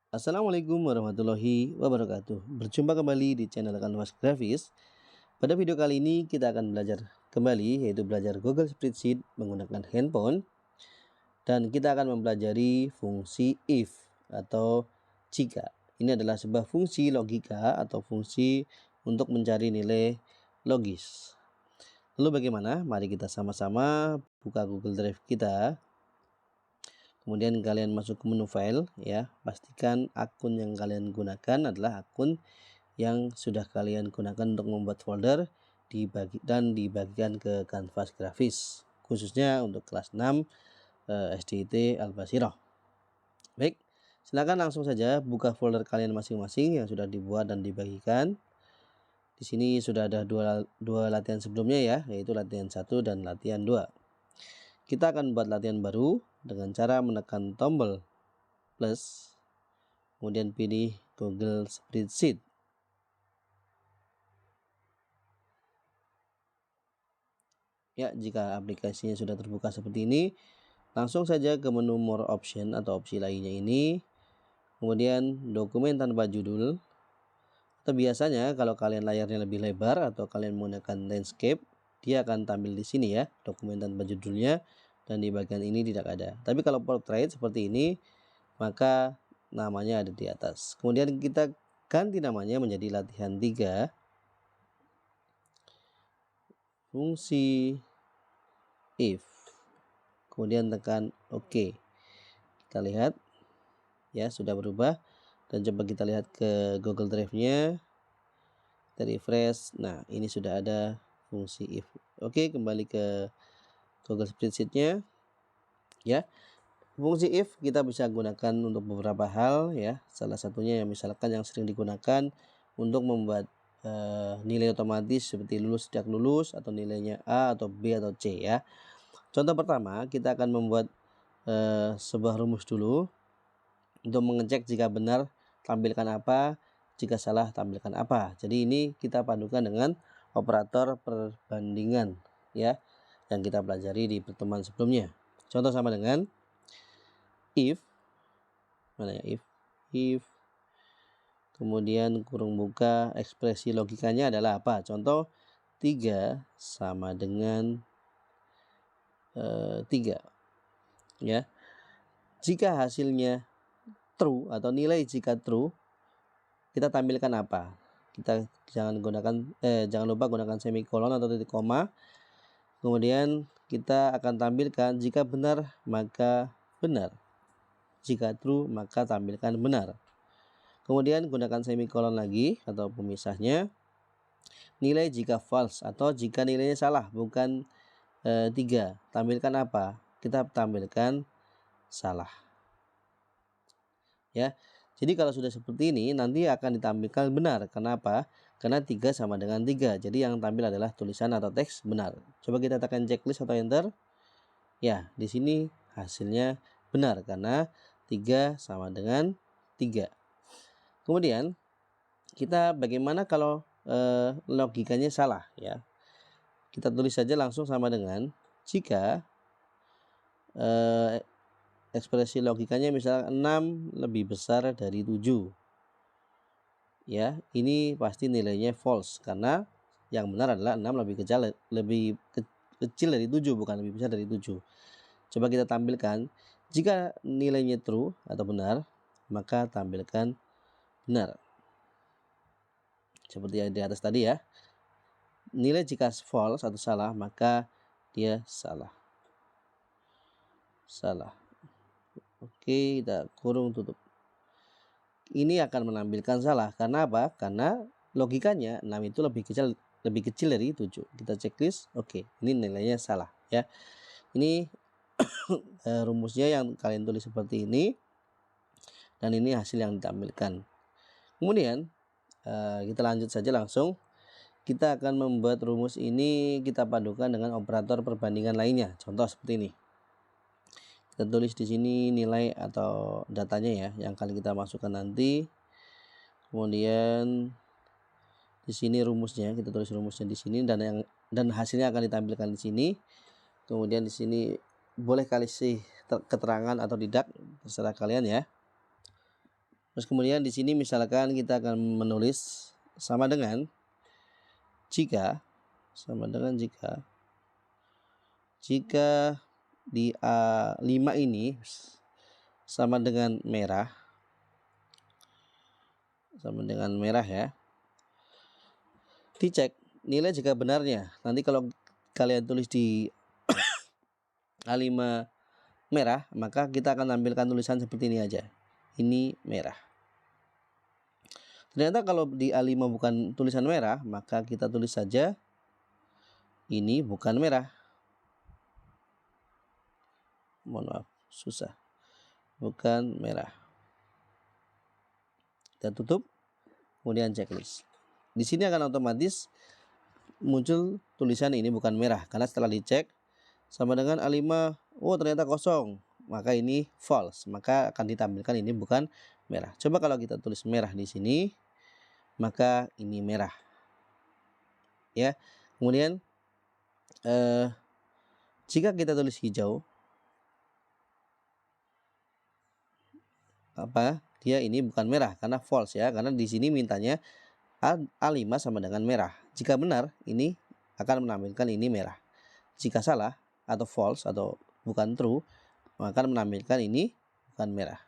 Assalamualaikum warahmatullahi wabarakatuh. Berjumpa kembali di channel Canvas Grafis. Pada video kali ini kita akan belajar kembali, yaitu belajar Google Spreadsheet menggunakan handphone. Dan kita akan mempelajari fungsi if atau jika. Ini adalah sebuah fungsi logika atau fungsi untuk mencari nilai logis. Lalu bagaimana? Mari kita sama-sama buka Google Drive kita. Kemudian kalian masuk ke menu file ya. Pastikan akun yang kalian gunakan adalah akun yang sudah kalian gunakan untuk membuat folder dibagikan ke kanvas grafis, khususnya untuk kelas 6 SDIT Al-Basirah. Baik, silakan langsung saja buka folder kalian masing-masing yang sudah dibuat dan dibagikan. Di sini sudah ada dua latihan sebelumnya ya, yaitu latihan 1 dan latihan 2. Kita akan buat latihan baru dengan cara menekan tombol plus, kemudian pilih Google Spreadsheet. Ya, jika aplikasinya sudah terbuka seperti ini, langsung saja ke menu More Option atau opsi lainnya ini, kemudian dokumen tanpa judul. Atau biasanya kalau kalian layarnya lebih lebar atau kalian menggunakan landscape, dia akan tampil di sini ya, dokumen tanpa judulnya, dan di bagian ini tidak ada. Tapi kalau portrait seperti ini, maka namanya ada di atas. Kemudian kita ganti namanya menjadi latihan 3, fungsi if. Kemudian tekan OK. Kita lihat ya, sudah berubah. Dan coba kita lihat ke Google Drive-nya. Kita refresh. Nah, ini sudah ada fungsi if. Oke, kembali ke Google Spreadsheet-nya. Ya. Fungsi if kita bisa gunakan untuk beberapa hal ya. Salah satunya yang misalkan yang sering digunakan untuk membuat nilai otomatis seperti lulus tidak lulus, atau nilainya A atau B atau C ya. Contoh pertama, kita akan membuat sebuah rumus dulu untuk mengecek jika benar tampilkan apa, jika salah tampilkan apa. Jadi ini kita padukan dengan operator perbandingan ya, yang kita pelajari di pertemuan sebelumnya. Contoh sama dengan if, mana ya, if kemudian kurung buka, ekspresi logikanya adalah apa? Contoh 3 sama dengan 3 ya. Jika hasilnya true atau nilai jika true, kita tampilkan apa? Kita jangan lupa gunakan semikolon atau titik koma. Kemudian kita akan tampilkan jika benar maka benar, jika true maka tampilkan benar. Kemudian gunakan semikolon lagi atau pemisahnya. Nilai jika false atau jika nilainya salah, bukan 3, tampilkan apa? Kita tampilkan salah ya. Jadi kalau sudah seperti ini nanti akan ditampilkan benar. Kenapa? Karena 3 sama dengan 3. Jadi yang tampil adalah tulisan atau teks benar. Coba kita tekan checklist atau enter. Ya, di sini hasilnya benar karena 3 sama dengan 3. Kemudian kita bagaimana kalau logikanya salah ya. Kita tulis saja langsung sama dengan jika ekspresi logikanya misalnya 6 lebih besar dari 7 ya, ini pasti nilainya false karena yang benar adalah 6 lebih kecil dari 7, bukan lebih besar dari 7. Coba kita tampilkan jika nilainya true atau benar, maka tampilkan benar seperti yang di atas tadi ya. Nilai jika false atau salah, maka dia salah. Oke, kita kurung tutup. Ini akan menampilkan salah karena apa? Karena logikanya 6 itu lebih kecil dari 7. Kita checklist, oke, ini nilainya salah ya. Ini rumusnya yang kalian tulis seperti ini, dan ini hasil yang ditampilkan. Kemudian kita lanjut saja langsung. Kita akan membuat rumus ini kita padukan dengan operator perbandingan lainnya. Contoh seperti ini. Kita tulis di sini nilai atau datanya ya, yang akan kita masukkan nanti. Kemudian di sini rumusnya, kita tulis rumusnya di sini, dan hasilnya akan ditampilkan di sini. Kemudian di sini boleh kasih keterangan atau tidak, terserah kalian ya. Terus kemudian di sini misalkan kita akan menulis sama dengan jika di A5 ini sama dengan merah ya. Dicek nilai jika benarnya. Nanti kalau kalian tulis di A5 merah, maka kita akan tampilkan tulisan seperti ini aja. Ini merah. Ternyata kalau di A5 bukan tulisan merah, maka kita tulis saja ini bukan merah. Mohon maaf, susah. Bukan merah. Kita tutup, kemudian checklist. Di sini akan otomatis muncul tulisan ini bukan merah, karena setelah dicek sama dengan A5, oh ternyata kosong, maka ini false, maka akan ditampilkan ini bukan merah. Coba kalau kita tulis merah di sini, maka ini merah. Ya. Kemudian jika kita tulis hijau, dia ini bukan merah karena false ya, karena di sini mintanya A5 sama dengan merah. Jika benar, ini akan menampilkan ini merah. Jika salah atau false atau bukan true, maka akan menampilkan ini bukan merah.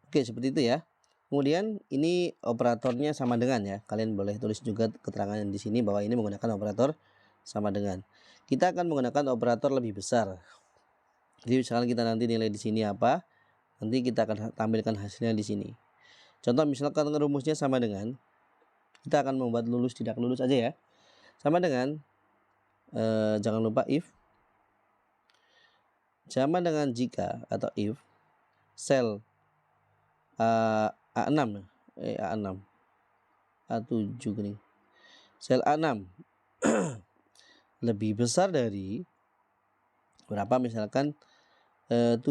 Oke, seperti itu ya. Kemudian ini operatornya sama dengan ya. Kalian boleh tulis juga keterangan di sini bahwa ini menggunakan operator sama dengan. Kita akan menggunakan operator lebih besar. Jadi misalkan kita nanti nilai di sini apa, nanti kita akan tampilkan hasilnya di sini. Contoh misalkan rumusnya sama dengan, kita akan membuat lulus tidak lulus aja ya. Sama dengan, jangan lupa if, sama dengan jika atau if sel A6 A7 gini, sel A6 lebih besar dari berapa, misalkan 79.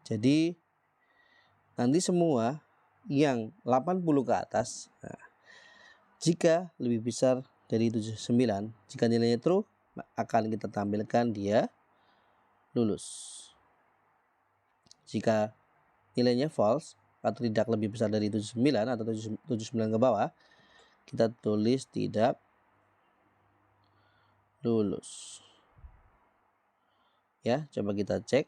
Jadi nanti semua yang 80 ke atas, jika lebih besar dari 79, jika nilainya true, akan kita tampilkan dia lulus. Jika nilainya false atau tidak lebih besar dari 79 atau 79 ke bawah, kita tulis tidak lulus. Ya, coba kita cek.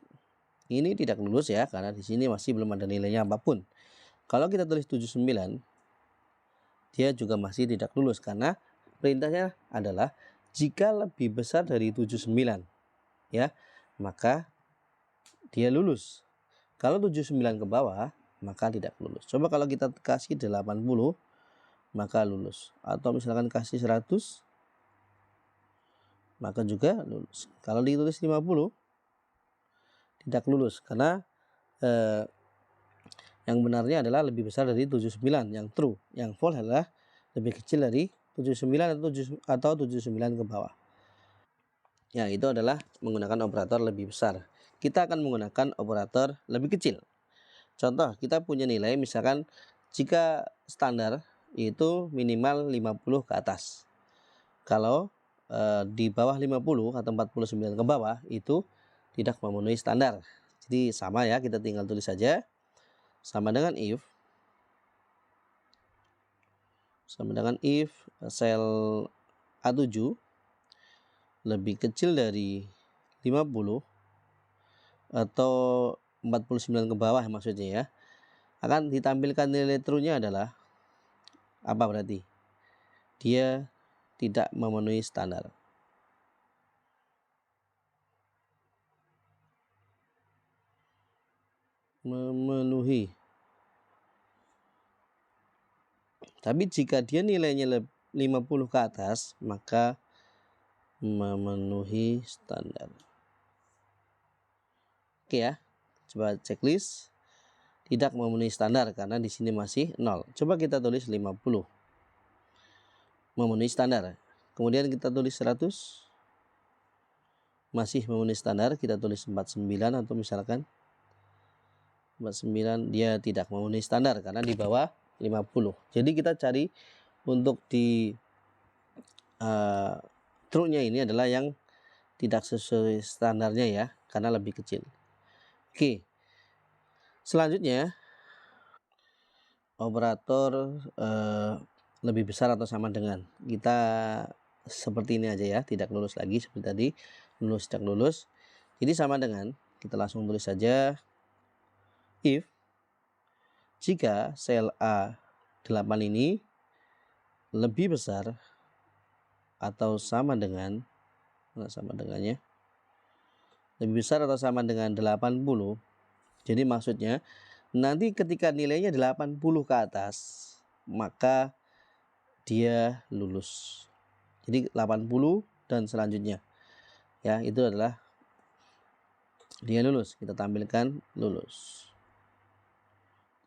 Ini tidak lulus ya, karena di sini masih belum ada nilainya apapun. Kalau kita tulis 79, dia juga masih tidak lulus karena perintahnya adalah jika lebih besar dari 79 ya, maka dia lulus. Kalau 79 ke bawah, maka tidak lulus. Coba kalau kita kasih 80, maka lulus. Atau misalkan kasih 100, maka juga lulus. Kalau ditulis 50, tidak lulus karena yang benarnya adalah lebih besar dari 79 yang true. Yang false adalah lebih kecil dari 79 atau 79 ke bawah. Ya, itu adalah menggunakan operator lebih besar. Kita akan menggunakan operator lebih kecil. Contoh, kita punya nilai misalkan jika standar itu minimal 50 ke atas. Kalau di bawah 50 atau 49 ke bawah itu tidak memenuhi standar. Jadi sama ya, kita tinggal tulis saja sama dengan if sel A7 lebih kecil dari 50 atau 49 ke bawah maksudnya ya, akan ditampilkan nilai true-nya adalah apa, berarti dia tidak memenuhi standar. Memenuhi. Tapi jika dia nilainya 50 ke atas, maka memenuhi standar. Oke ya, coba checklist. Tidak memenuhi standar karena di sini masih 0. Coba kita tulis 50. Memenuhi standar. Kemudian kita tulis 100. Masih memenuhi standar, kita tulis 49 atau misalkan 49, dia tidak memenuhi standar karena di bawah 50. Jadi kita cari untuk di true-nya ini adalah yang tidak sesuai standarnya ya, karena lebih kecil. Oke. Selanjutnya operator lebih besar atau sama dengan. Kita seperti ini aja ya, tidak lulus lagi seperti tadi, lulus tidak lulus. Jadi sama dengan, kita langsung tulis saja if jika sel A8 ini lebih besar atau sama dengan, sama dengannya, lebih besar atau sama dengan 80. Jadi maksudnya nanti ketika nilainya 80 ke atas, maka dia lulus. Jadi 80 dan selanjutnya. Ya, itu adalah dia lulus. Kita tampilkan lulus.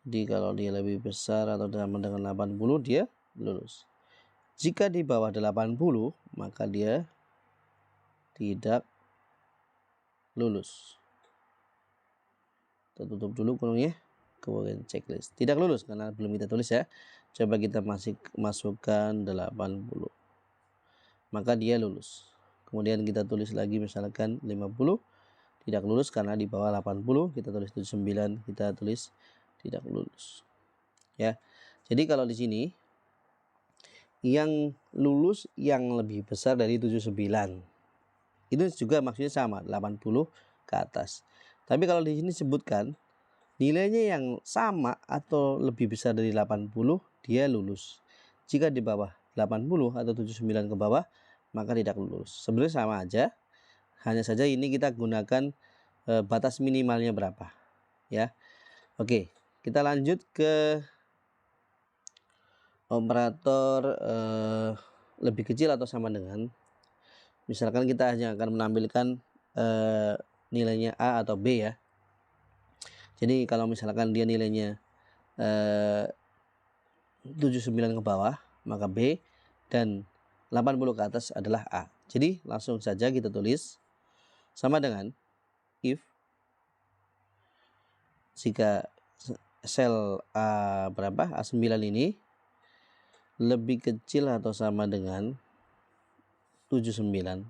Jadi kalau dia lebih besar atau sama dengan 80, dia lulus. Jika di bawah 80, maka dia tidak lulus. Kita tutup dulu kolomnya, kemudian checklist. Tidak lulus karena belum kita tulis ya. Coba kita masukkan 80. Maka dia lulus. Kemudian kita tulis lagi misalkan 50, tidak lulus karena di bawah 80, kita tulis 79, kita tulis tidak lulus. Ya. Jadi kalau di sini yang lulus yang lebih besar dari 79. Itu juga maksudnya sama, 80 ke atas. Tapi kalau di sini sebutkan nilainya yang sama atau lebih besar dari 80, dia lulus. Jika di bawah 80 atau 79 ke bawah, maka tidak lulus. Sebenarnya sama aja, hanya saja ini kita gunakan batas minimalnya berapa, ya. Oke, kita lanjut ke operator lebih kecil atau sama dengan. Misalkan kita hanya akan menampilkan nilainya A atau B ya. Jadi kalau misalkan dia nilainya 79 ke bawah, maka B, dan 80 ke atas adalah A. Jadi langsung saja kita tulis sama dengan if jika sel A9 ini lebih kecil atau sama dengan 79.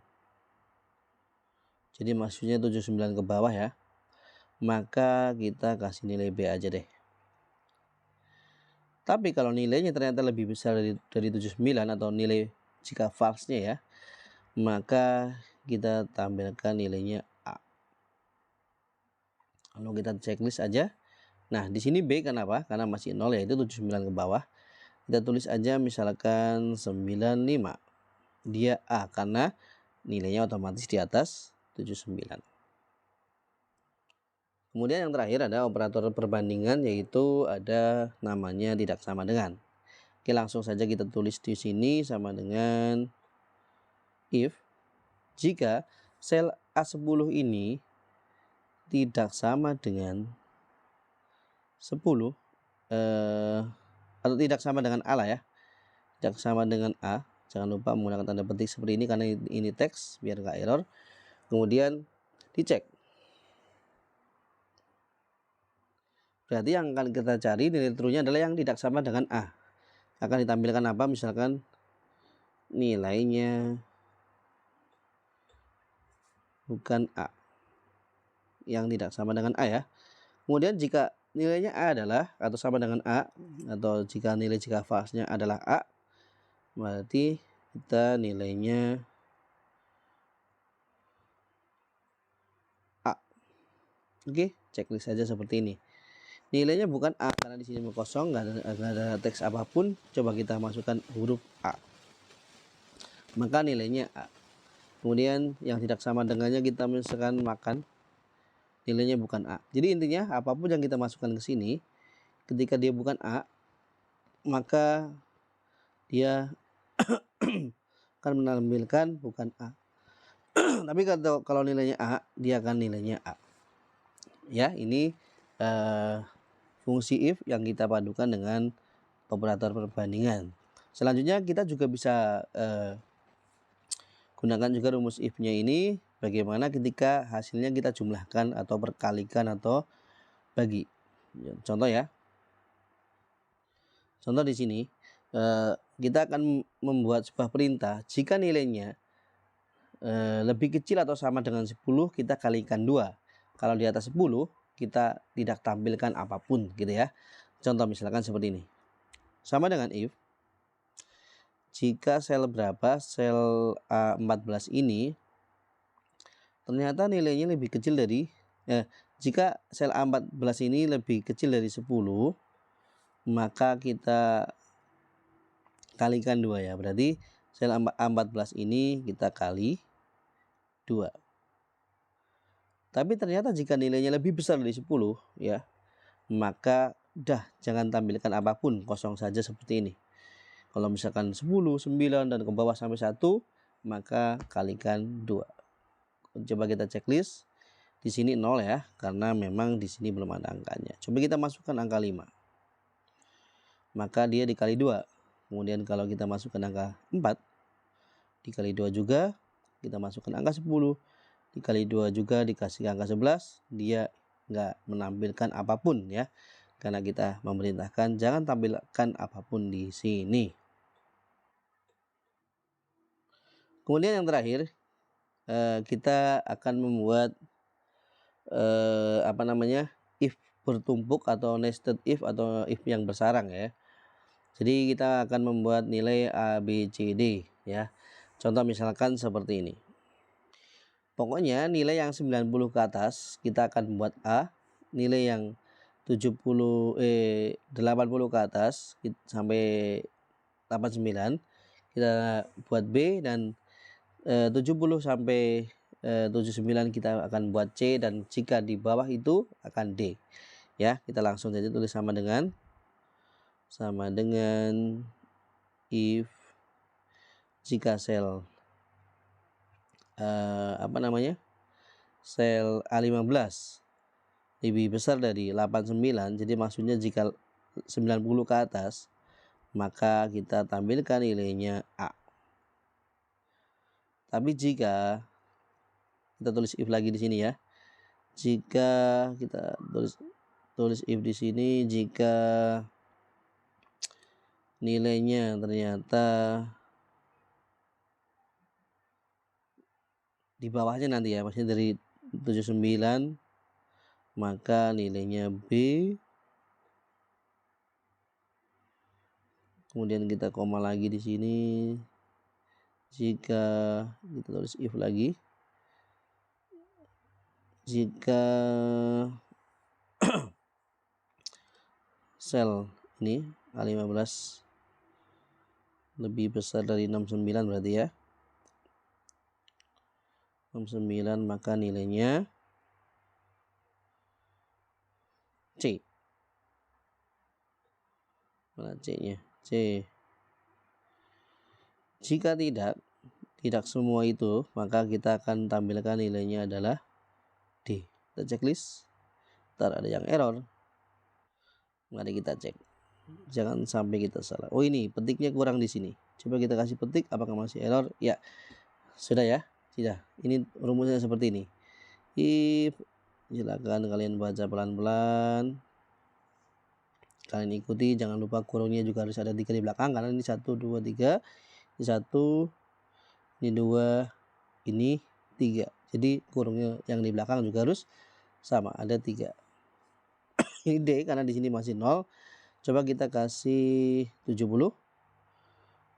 Jadi maksudnya 79 ke bawah ya. Maka kita kasih nilai B aja deh. Tapi kalau nilainya ternyata lebih besar dari 79 atau nilai jika false-nya ya, maka kita tampilkan nilainya A. Lalu kita checklist aja. Nah, di sini B kenapa? Karena masih 0 yaitu 79 ke bawah. Kita tulis aja misalkan 95. Dia A karena nilainya otomatis di atas 79. Kemudian yang terakhir ada operator perbandingan, yaitu ada namanya tidak sama dengan. Oke, langsung saja kita tulis di sini sama dengan if jika sel A10 ini tidak sama dengan 10 atau tidak sama dengan A lah ya. Tidak sama dengan A. Jangan lupa menggunakan tanda petik seperti ini karena ini teks biar nggak error. Kemudian dicek. Berarti yang akan kita cari nilai true-nya adalah yang tidak sama dengan A. Akan ditampilkan apa? Misalkan nilainya bukan A. Yang tidak sama dengan A ya. Kemudian jika nilainya A adalah atau sama dengan A, atau jika false-nya adalah A, berarti kita nilainya A. Oke, checklist saja seperti ini. Nilainya bukan A karena di sini kosong, nggak ada teks apapun. Coba kita masukkan huruf A, maka nilainya A. Kemudian yang tidak sama dengannya kita misalkan makan, nilainya bukan A. Jadi intinya apapun yang kita masukkan ke sini, ketika dia bukan A, maka dia akan menampilkan bukan A. Tapi kalau nilainya A, dia akan nilainya A. Ya, ini fungsi if yang kita padukan dengan operator perbandingan. Selanjutnya kita juga bisa gunakan juga rumus if-nya ini bagaimana ketika hasilnya kita jumlahkan atau perkalikan atau bagi. Contoh ya. Contoh di sini kita akan membuat sebuah perintah jika nilainya lebih kecil atau sama dengan 10, kita kalikan 2. Kalau di atas 10 kita tidak tampilkan apapun gitu ya. Contoh misalkan seperti ini. Sama dengan if, jika sel berapa, sel A14 ini ternyata nilainya lebih kecil dari jika sel A14 ini lebih kecil dari 10, maka kita kalikan 2 ya. Berarti sel A14 ini kita kali 2. Tapi ternyata jika nilainya lebih besar dari 10 ya, maka jangan tampilkan apapun, kosong saja seperti ini. Kalau misalkan 10, 9 dan ke bawah sampai 1, maka kalikan 2. Coba kita checklist. Di sini 0 ya, karena memang di sini belum ada angkanya. Coba kita masukkan angka 5. Maka dia dikali 2. Kemudian kalau kita masukkan angka 4, dikali 2 juga, kita masukkan angka 10, dikali 2 juga dikasih angka 11, dia nggak menampilkan apapun ya. Karena kita memerintahkan jangan tampilkan apapun di sini. Kemudian yang terakhir, kita akan membuat if bertumpuk atau nested if atau if yang bersarang ya. Jadi kita akan membuat nilai A, B, C, D ya. Contoh misalkan seperti ini. Pokoknya nilai yang 90 ke atas kita akan membuat A, nilai yang 80 ke atas sampai 89 kita buat B, dan 70 sampai 79 kita akan buat C, dan jika di bawah itu akan D ya. Kita langsung saja tulis sama dengan if jika sel sel A15 lebih besar dari 89, jadi maksudnya jika 90 ke atas, maka kita tampilkan nilainya A. Tapi jika kita tulis if lagi di sini ya, jika kita tulis if di sini, jika nilainya ternyata di bawahnya nanti ya, maksudnya dari 79, maka nilainya B. Kemudian kita koma lagi di sini. Jika kita tulis if lagi, jika sel ini A15 lebih besar dari 69 berarti ya, 69, maka nilainya C. Mana C-nya? C. Jika tidak semua itu, maka kita akan tampilkan nilainya adalah D. Kita checklist. Ntar ada yang error. Mari kita cek. Jangan sampai kita salah. Oh, ini petiknya kurang di sini. Coba kita kasih petik, apakah masih error? Ya. Sudah ya? Sudah. Ini rumusnya seperti ini. If, silakan kalian baca pelan-pelan. Kalian ikuti, jangan lupa kurungnya juga harus ada 3 di belakang, karena ini 1, 2, 3. Ini 1, ini 2, ini 3. Jadi kurungnya yang di belakang juga harus sama, ada 3. Ini D karena di sini masih 0. Coba kita kasih 70.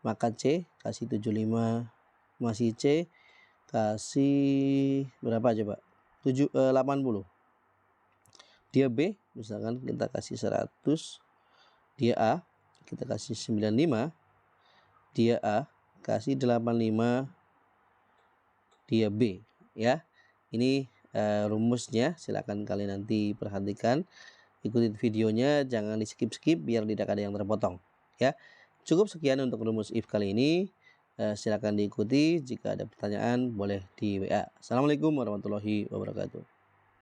Maka C kasih 75, masih C kasih berapa coba? 80. Dia B misalkan kita kasih 100. Dia A kita kasih 95. Dia A kasih 85. Dia B ya. Ini rumusnya, silakan kalian nanti perhatikan, ikuti videonya, jangan di skip biar tidak ada yang terpotong ya. Cukup sekian untuk rumus if kali ini. Silakan diikuti, jika ada pertanyaan boleh di WA. Assalamualaikum warahmatullahi wabarakatuh.